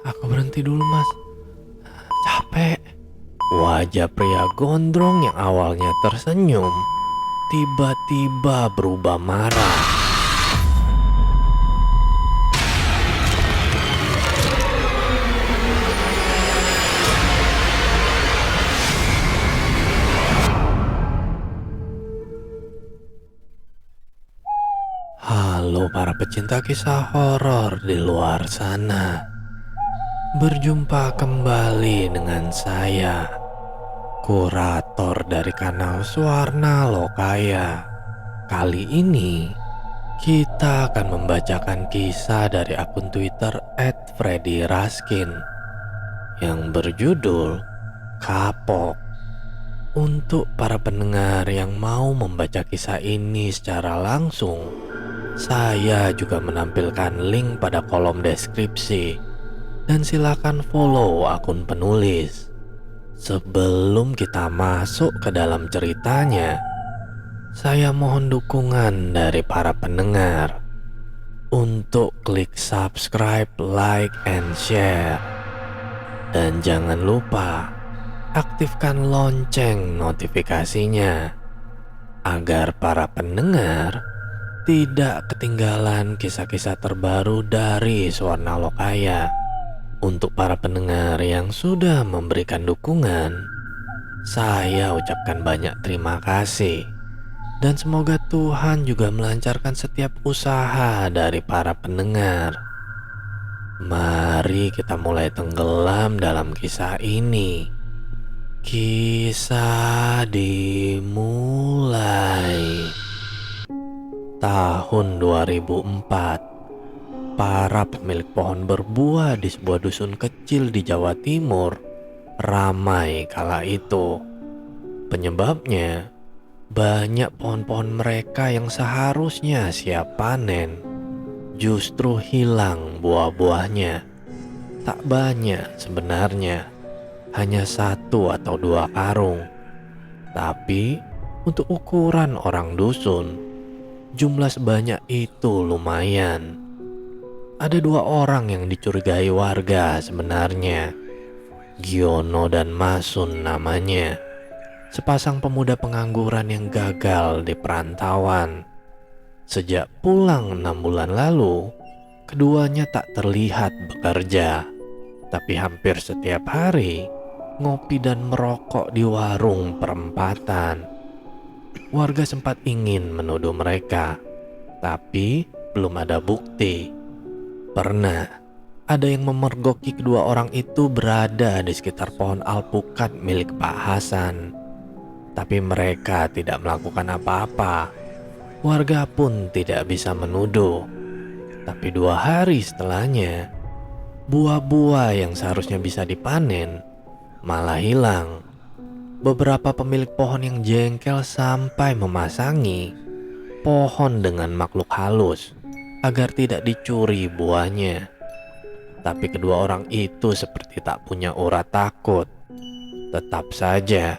Aku berhenti dulu, Mas. Capek. Wajah pria gondrong yang awalnya tersenyum tiba-tiba berubah marah. Halo para pecinta kisah horor di luar sana. Berjumpa kembali dengan saya, kurator dari kanal Suarna Lokaya. Kali ini kita akan membacakan kisah dari akun Twitter @freddy_raskin yang berjudul Kapok. Untuk para pendengar yang mau membaca kisah ini secara langsung, saya juga menampilkan link pada kolom deskripsi dan silakan follow akun penulis. Sebelum kita masuk ke dalam ceritanya, saya mohon dukungan dari para pendengar untuk klik subscribe, like, and share. Dan jangan lupa aktifkan lonceng notifikasinya agar para pendengar tidak ketinggalan kisah-kisah terbaru dari Suarna Lokaya. Untuk para pendengar yang sudah memberikan dukungan, saya ucapkan banyak terima kasih. Dan semoga Tuhan juga melancarkan setiap usaha dari para pendengar. Mari kita mulai tenggelam dalam kisah ini. Kisah dimulai. Tahun 2004, para pemilik pohon berbuah di sebuah dusun kecil di Jawa Timur ramai kala itu. Penyebabnya, banyak pohon-pohon mereka yang seharusnya siap panen justru hilang buah-buahnya. Tak banyak sebenarnya, hanya 1 atau 2 karung. Tapi untuk ukuran orang dusun, jumlah sebanyak itu lumayan. Ada 2 orang yang dicurigai warga sebenarnya. Giono dan Masun namanya. Sepasang pemuda pengangguran yang gagal di perantauan. Sejak pulang 6 bulan lalu, keduanya tak terlihat bekerja. Tapi hampir setiap hari ngopi dan merokok di warung perempatan. Warga sempat ingin menuduh mereka, tapi belum ada bukti. Pernah ada yang memergoki kedua orang itu berada di sekitar pohon alpukat milik Pak Hasan. Tapi mereka tidak melakukan apa-apa. Warga pun tidak bisa menuduh. Tapi 2 hari setelahnya, buah-buah yang seharusnya bisa dipanen malah hilang. Beberapa pemilik pohon yang jengkel sampai memasangi pohon dengan makhluk halus agar tidak dicuri buahnya. Tapi kedua orang itu seperti tak punya urat takut. Tetap saja,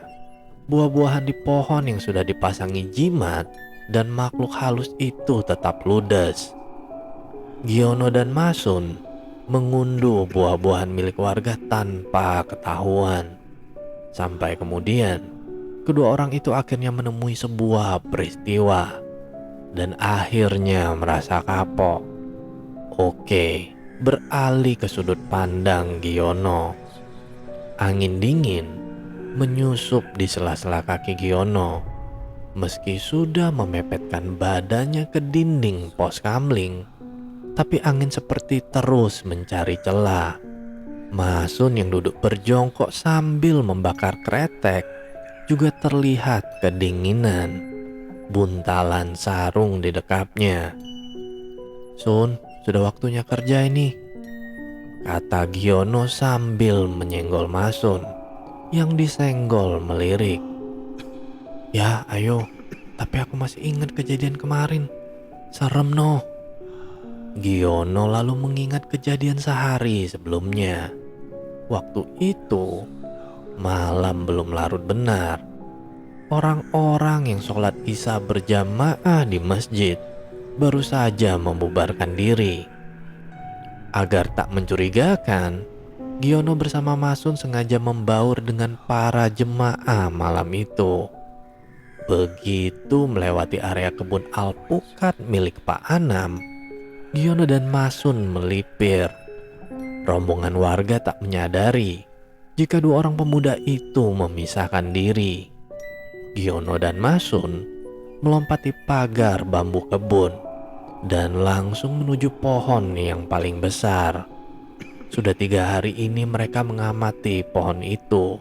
buah-buahan di pohon yang sudah dipasangi jimat dan makhluk halus itu tetap ludes. Giono dan Masun mengunduh buah-buahan milik warga tanpa ketahuan. Sampai kemudian, kedua orang itu akhirnya menemui sebuah peristiwa dan akhirnya merasa kapok. Oke, beralih ke sudut pandang Giono. Angin dingin menyusup di sela-sela kaki Giono. Meski sudah memepetkan badannya ke dinding pos kamling, tapi angin seperti terus mencari celah. Masun yang duduk berjongkok sambil membakar kretek juga terlihat kedinginan. Buntalan sarung di dekapnya. "Sun, sudah waktunya kerja ini," kata Giono sambil menyenggol Masun yang disenggol melirik. "Ya, ayo, tapi aku masih ingat kejadian kemarin. Serem noh." Giono lalu mengingat kejadian sehari sebelumnya. Waktu itu, malam belum larut benar. Orang-orang yang sholat isya berjamaah di masjid baru saja membubarkan diri. Agar tak mencurigakan, Giono bersama Masun sengaja membaur dengan para jemaah malam itu. Begitu melewati area kebun alpukat milik Pak Anam, Giono dan Masun melipir. Rombongan warga tak menyadari jika dua orang pemuda itu memisahkan diri. Giono dan Masun melompati pagar bambu kebun dan langsung menuju pohon yang paling besar. Sudah 3 hari ini mereka mengamati pohon itu.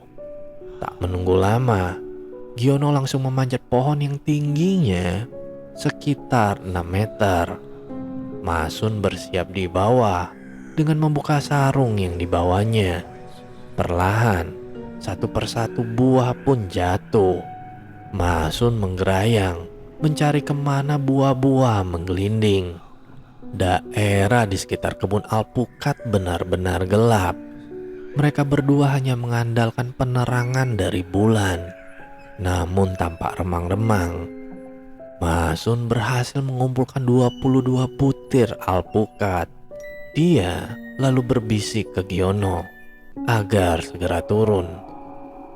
Tak menunggu lama, Giono langsung memanjat pohon yang tingginya sekitar 6 meter. Masun bersiap di bawah dengan membuka sarung yang dibawanya. Perlahan, satu persatu buah pun jatuh. Masun menggerayang mencari kemana buah-buah menggelinding. Daerah di sekitar kebun alpukat benar-benar gelap. Mereka berdua hanya mengandalkan penerangan dari bulan. Namun tampak remang-remang. Masun berhasil mengumpulkan 22 butir alpukat. Dia lalu berbisik ke Giono agar segera turun.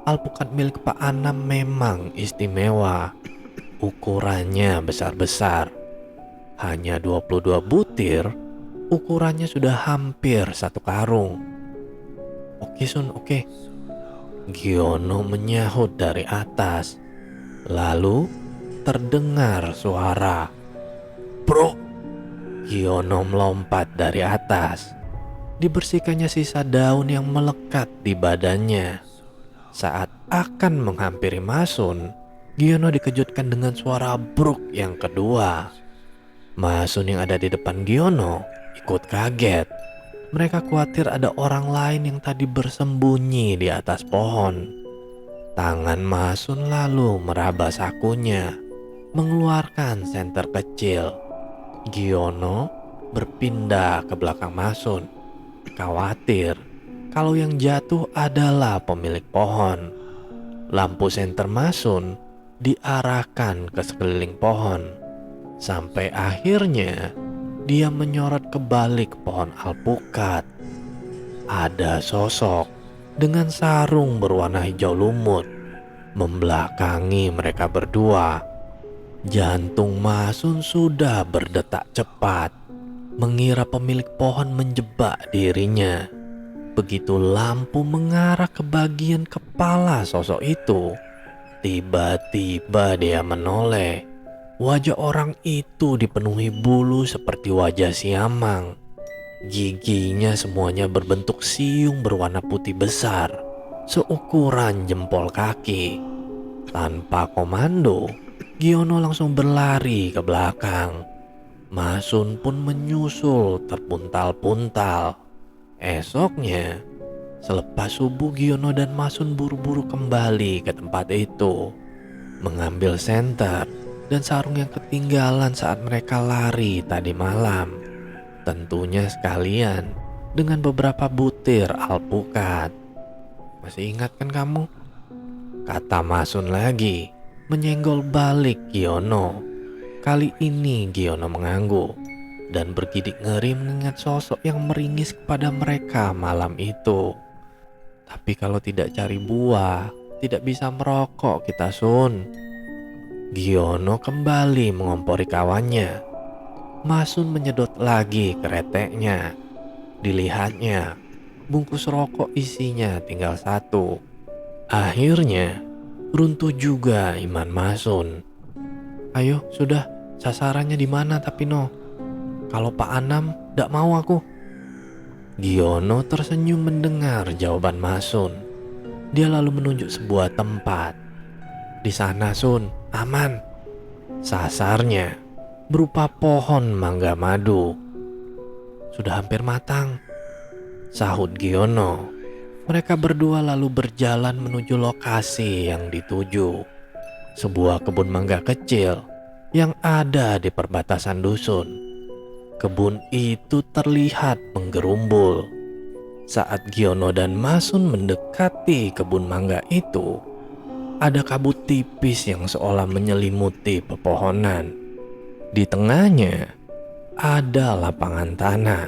Alpukat milik Pak Anam memang istimewa. Ukurannya besar-besar. Hanya 22 butir, ukurannya sudah hampir 1 karung. Oke Sun, oke. Giono menyahut dari atas. Lalu terdengar suara. Bro! Giono melompat dari atas. Dibersihkannya sisa daun yang melekat di badannya. Saat akan menghampiri Masun, Giono dikejutkan dengan suara bruk yang kedua. Masun yang ada di depan Giono ikut kaget. Mereka khawatir ada orang lain yang tadi bersembunyi di atas pohon. Tangan Masun lalu meraba sakunya, mengeluarkan senter kecil. Giono berpindah ke belakang Masun, khawatir kalau yang jatuh adalah pemilik pohon. Lampu senter Masun diarahkan ke sekeliling pohon, sampai akhirnya dia menyorot ke balik pohon alpukat. Ada sosok dengan sarung berwarna hijau lumut membelakangi mereka berdua. Jantung Masun sudah berdetak cepat, mengira pemilik pohon menjebak dirinya. Begitu lampu mengarah ke bagian kepala sosok itu, tiba-tiba dia menoleh. Wajah orang itu dipenuhi bulu seperti wajah siamang. Giginya semuanya berbentuk siung berwarna putih besar, seukuran jempol kaki. Tanpa komando, Giono langsung berlari ke belakang. Masun pun menyusul terpuntal-puntal. Esoknya, selepas subuh, Giono dan Masun buru-buru kembali ke tempat itu, mengambil senter dan sarung yang ketinggalan saat mereka lari tadi malam. Tentunya sekalian dengan beberapa butir alpukat. Masih ingat kan kamu? Kata Masun lagi, menyenggol balik Giono. Kali ini Giono mengangguk dan bergidik ngeri mengingat sosok yang meringis kepada mereka malam itu. Tapi kalau tidak cari buah, tidak bisa merokok kita Sun. Giono kembali mengompori kawannya. Masun menyedot lagi kereteknya. Dilihatnya, bungkus rokok isinya tinggal 1. Akhirnya, runtuh juga iman Masun. Ayo, sudah, sasarannya di mana tapi no? Kalau Pak Anam, ndak mau aku. Giono tersenyum mendengar jawaban Masun. Dia lalu menunjuk sebuah tempat. Di sana Sun, aman. Sasarnya berupa pohon mangga madu. Sudah hampir matang, sahut Giono. Mereka berdua lalu berjalan menuju lokasi yang dituju. Sebuah kebun mangga kecil yang ada di perbatasan dusun. Kebun itu terlihat menggerumbul. Saat Giono dan Masun mendekati kebun mangga itu, ada kabut tipis yang seolah menyelimuti pepohonan. Di tengahnya ada lapangan tanah.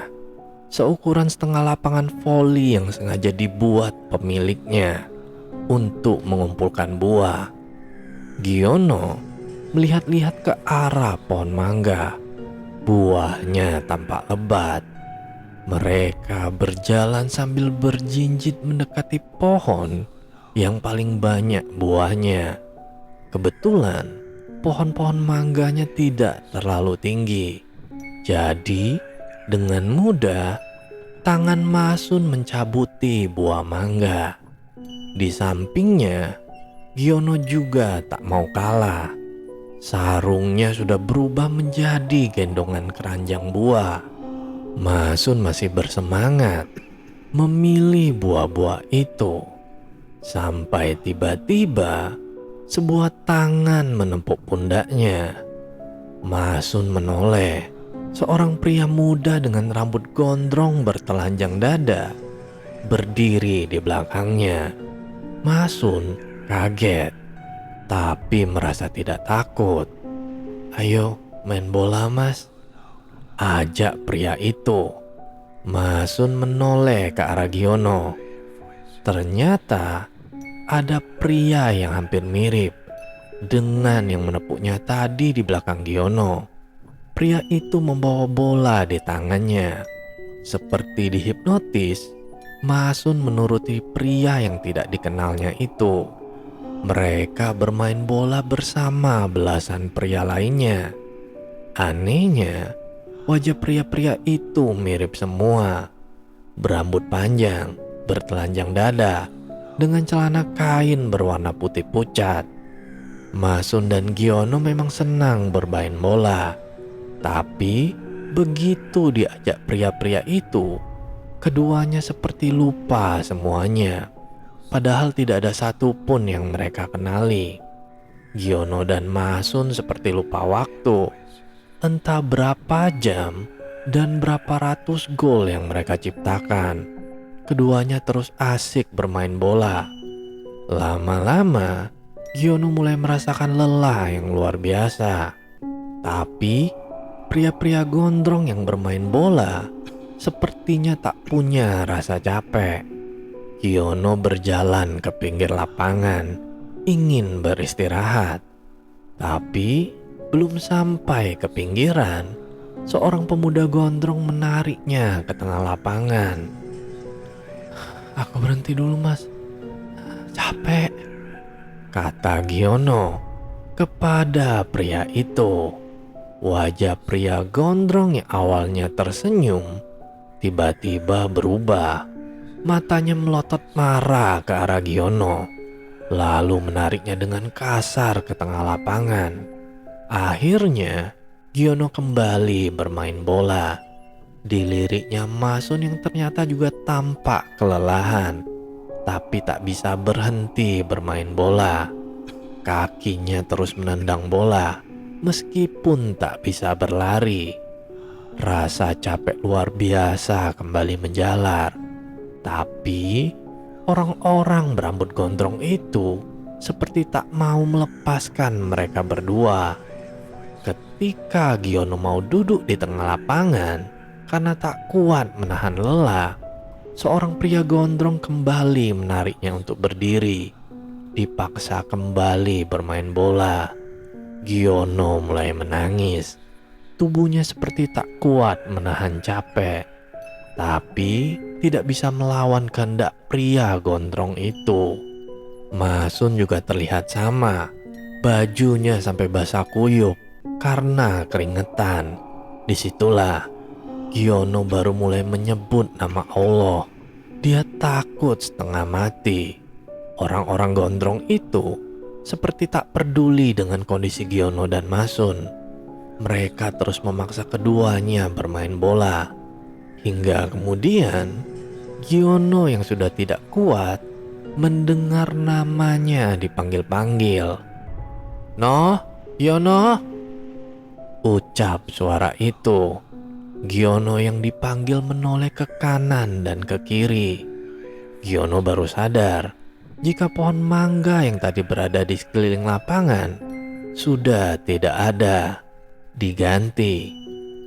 seukuran setengah lapangan voli yang sengaja dibuat pemiliknya untuk mengumpulkan buah. Giono melihat-lihat ke arah pohon mangga. Buahnya tampak lebat. Mereka berjalan sambil berjinjit mendekati pohon yang paling banyak buahnya. Kebetulan pohon-pohon mangganya tidak terlalu tinggi. Jadi dengan mudah tangan Masun mencabuti buah mangga. Di sampingnya, Giono juga tak mau kalah. Sarungnya sudah berubah menjadi gendongan keranjang buah. Masun masih bersemangat memilih buah-buah itu. Sampai tiba-tiba sebuah tangan menepuk pundaknya. Masun menoleh. Seorang pria muda dengan rambut gondrong bertelanjang dada berdiri di belakangnya. Masun kaget, tapi merasa tidak takut. "Ayo main bola, Mas," ajak pria itu. Masun menoleh ke arah Giono. Ternyata ada pria yang hampir mirip dengan yang menepuknya tadi di belakang Giono. Pria itu membawa bola di tangannya. Seperti dihipnotis, Masun menuruti pria yang tidak dikenalnya itu. Mereka bermain bola bersama belasan pria lainnya. Anehnya, wajah pria-pria itu mirip semua. Berambut panjang, bertelanjang dada, dengan celana kain berwarna putih pucat. Masun dan Giono memang senang bermain bola. Tapi begitu diajak pria-pria itu, keduanya seperti lupa semuanya. Padahal tidak ada satupun yang mereka kenali. Giono dan Masun seperti lupa waktu. Entah berapa jam dan berapa ratus gol yang mereka ciptakan. Keduanya terus asik bermain bola. Lama-lama, Giono mulai merasakan lelah yang luar biasa. Tapi pria-pria gondrong yang bermain bola sepertinya tak punya rasa capek. Giono berjalan ke pinggir lapangan, ingin beristirahat. Tapi belum sampai ke pinggiran, seorang pemuda gondrong menariknya ke tengah lapangan. "Aku berhenti dulu, Mas. Capek," kata Giono kepada pria itu. Wajah pria gondrong yang awalnya tersenyum tiba-tiba berubah. Matanya melotot marah ke arah Giono, lalu menariknya dengan kasar ke tengah lapangan. Akhirnya Giono kembali bermain bola. Diliriknya Masun yang ternyata juga tampak kelelahan, tapi tak bisa berhenti bermain bola. Kakinya terus menendang bola meskipun tak bisa berlari. Rasa capek luar biasa kembali menjalar. Tapi orang-orang berambut gondrong itu seperti tak mau melepaskan mereka berdua. Ketika Giono mau duduk di tengah lapangan karena tak kuat menahan lelah, seorang pria gondrong kembali menariknya untuk berdiri. Dipaksa kembali bermain bola. Giono mulai menangis. Tubuhnya seperti tak kuat menahan capek, tapi tidak bisa melawan kehendak pria gondrong itu. Masun juga terlihat sama. Bajunya sampai basah kuyup karena keringetan. Disitulah Giono baru mulai menyebut nama Allah. Dia takut setengah mati. Orang-orang gondrong itu seperti tak peduli dengan kondisi Giono dan Masun. Mereka terus memaksa keduanya bermain bola. Hingga kemudian Giono yang sudah tidak kuat mendengar namanya dipanggil-panggil. "Noh, Giono," ucap suara itu. Giono yang dipanggil menoleh ke kanan dan ke kiri. Giono baru sadar jika pohon mangga yang tadi berada di sekeliling lapangan sudah tidak ada. Diganti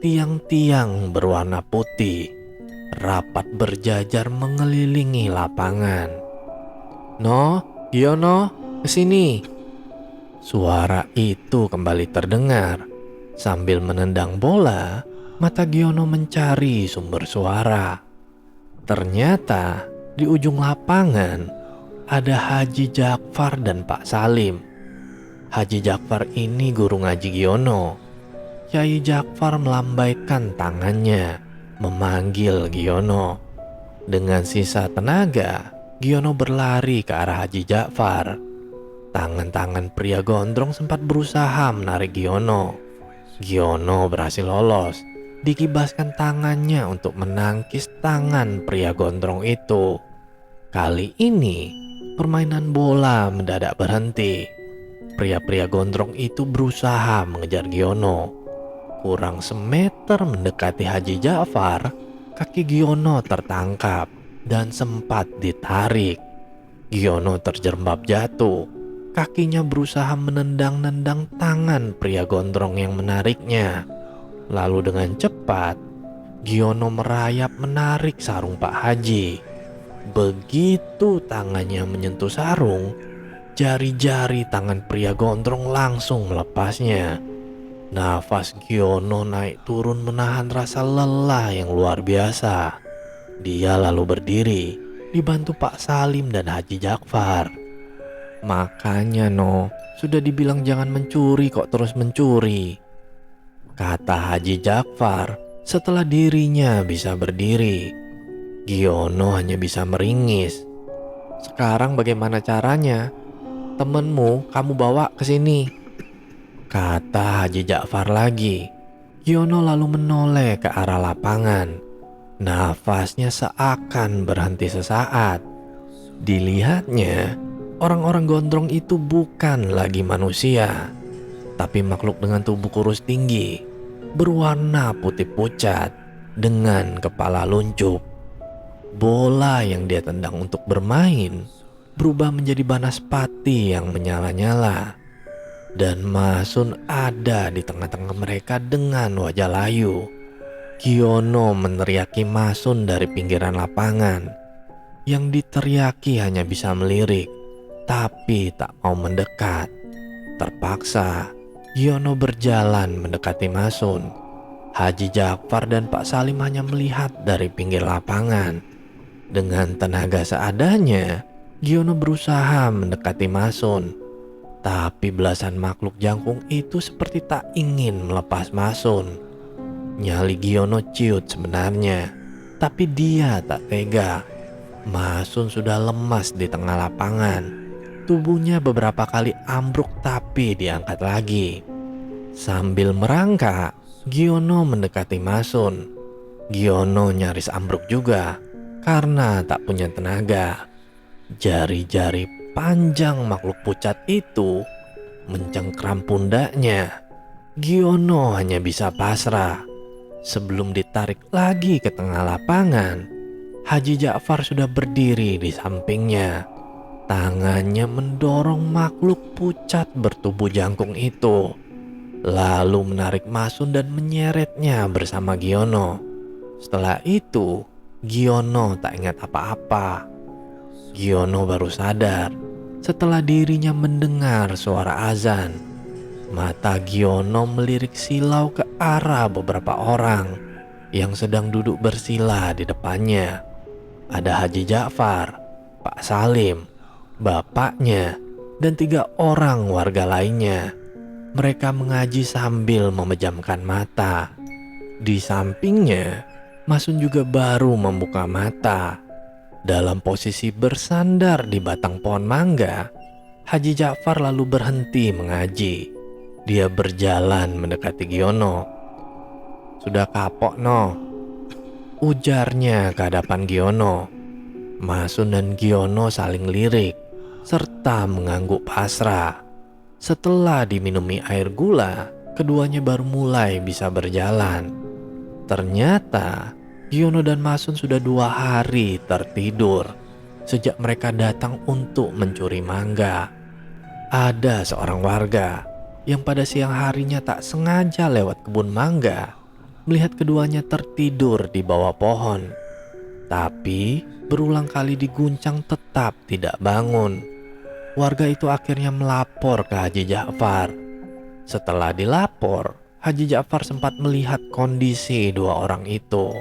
tiang-tiang berwarna putih. rapat berjajar mengelilingi lapangan. "No, Giono, kesini!" Suara itu kembali terdengar. Sambil menendang bola, mata Giono mencari sumber suara. Ternyata di ujung lapangan ada Haji Jakfar dan Pak Salim. Haji Jakfar ini guru ngaji Giono. Kyai Jakfar melambaikan tangannya, memanggil Giono. Dengan sisa tenaga, Giono berlari ke arah Haji Jakfar. Tangan-tangan pria gondrong sempat berusaha menarik Giono. Giono berhasil lolos. Dikibaskan tangannya untuk menangkis tangan pria gondrong itu. Kali ini, permainan bola mendadak berhenti. Pria-pria gondrong itu berusaha mengejar Giono. Kurang semeter mendekati Haji Jakfar, kaki Giono tertangkap dan sempat ditarik. Giono terjerembab jatuh. Kakinya berusaha menendang-nendang tangan pria gondrong yang menariknya. Lalu dengan cepat, Giono merayap menarik sarung Pak Haji. Begitu tangannya menyentuh sarung, jari-jari tangan pria gondrong langsung melepasnya. Nafas Giono naik turun menahan rasa lelah yang luar biasa. Dia lalu berdiri, dibantu Pak Salim dan Haji Jakfar. "Makanya no, sudah dibilang jangan mencuri kok terus mencuri," kata Haji Jakfar setelah dirinya bisa berdiri. Giono hanya bisa meringis. "Sekarang bagaimana caranya? Temenmu kamu bawa ke sini," kata Haji Jakfar lagi. Giono lalu menoleh ke arah lapangan. Nafasnya seakan berhenti sesaat. Dilihatnya, orang-orang gondrong itu bukan lagi manusia, tapi makhluk dengan tubuh kurus tinggi, berwarna putih pucat, dengan kepala luncuk. Bola yang dia tendang untuk bermain berubah menjadi banaspati yang menyala-nyala. Dan Masun ada di tengah-tengah mereka dengan wajah layu. Giono meneriaki Masun dari pinggiran lapangan. Yang diteriaki hanya bisa melirik, tapi tak mau mendekat. Terpaksa, Giono berjalan mendekati Masun. Haji Jakfar dan Pak Salim hanya melihat dari pinggir lapangan. Dengan tenaga seadanya, Giono berusaha mendekati Masun. Tapi belasan makhluk jangkung itu seperti tak ingin melepas Masun. Nyali Giono ciut sebenarnya, tapi dia tak tega. Masun sudah lemas di tengah lapangan. Tubuhnya beberapa kali ambruk tapi diangkat lagi. Sambil merangkak, Giono mendekati Masun. Giono nyaris ambruk juga karena tak punya tenaga. Jari-jari panjang makhluk pucat itu mencengkram pundaknya. Giono hanya bisa pasrah. Sebelum ditarik lagi ke tengah lapangan, Haji Jakfar sudah berdiri di sampingnya. Tangannya mendorong makhluk pucat bertubuh jangkung itu, lalu menarik Masun dan menyeretnya bersama Giono. Setelah itu, Giono tak ingat apa-apa. Giono baru sadar setelah dirinya mendengar suara azan. Mata Giono melirik silau ke arah beberapa orang yang sedang duduk bersila di depannya. Ada Haji Jakfar, Pak Salim, bapaknya, dan 3 orang warga lainnya. Mereka mengaji sambil memejamkan mata. Di sampingnya, Masun juga baru membuka mata. Dalam posisi bersandar di batang pohon mangga, Haji Jakfar lalu berhenti mengaji. Dia berjalan mendekati Giono. "Sudah kapok no," ujarnya ke hadapan Giono. Masun dan Giono saling lirik serta mengangguk pasrah. Setelah diminumi air gula, keduanya baru mulai bisa berjalan. Ternyata Giono dan Masun sudah 2 hari tertidur sejak mereka datang untuk mencuri mangga. Ada seorang warga yang pada siang harinya tak sengaja lewat kebun mangga, melihat keduanya tertidur di bawah pohon. Tapi berulang kali diguncang tetap tidak bangun. Warga itu akhirnya melapor ke Haji Ja'far. Setelah dilapor, Haji Ja'far sempat melihat kondisi dua orang itu.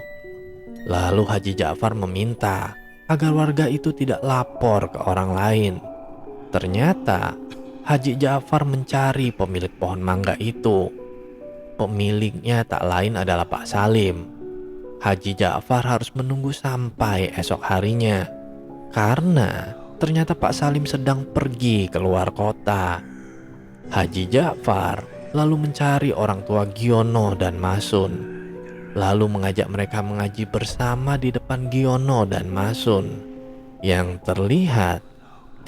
Lalu Haji Ja'far meminta agar warga itu tidak lapor ke orang lain. Ternyata Haji Ja'far mencari pemilik pohon mangga itu. Pemiliknya tak lain adalah Pak Salim. Haji Ja'far harus menunggu sampai esok harinya karena ternyata Pak Salim sedang pergi keluar kota. Haji Ja'far lalu mencari orang tua Giono dan Masun, lalu mengajak mereka mengaji bersama di depan Giono dan Masun yang terlihat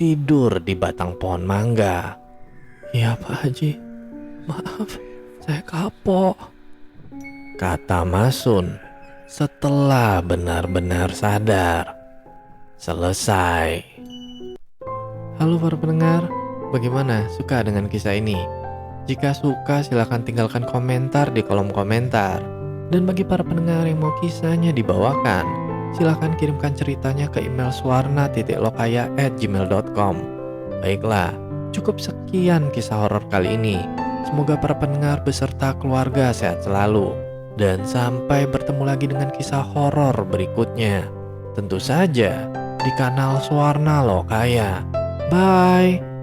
tidur di batang pohon mangga. "Ya Pak Haji, maaf, saya kapok," kata Masun setelah benar-benar sadar. Selesai. Halo para pendengar, bagaimana? Suka dengan kisah ini? Jika suka silahkan tinggalkan komentar di kolom komentar. Dan bagi para pendengar yang mau kisahnya dibawakan, silahkan kirimkan ceritanya ke email suwarna.lokaya@gmail.com. Baiklah, cukup sekian kisah horor kali ini. Semoga para pendengar beserta keluarga sehat selalu. Dan sampai bertemu lagi dengan kisah horor berikutnya. Tentu saja di kanal Suwarna Lokaya. Bye.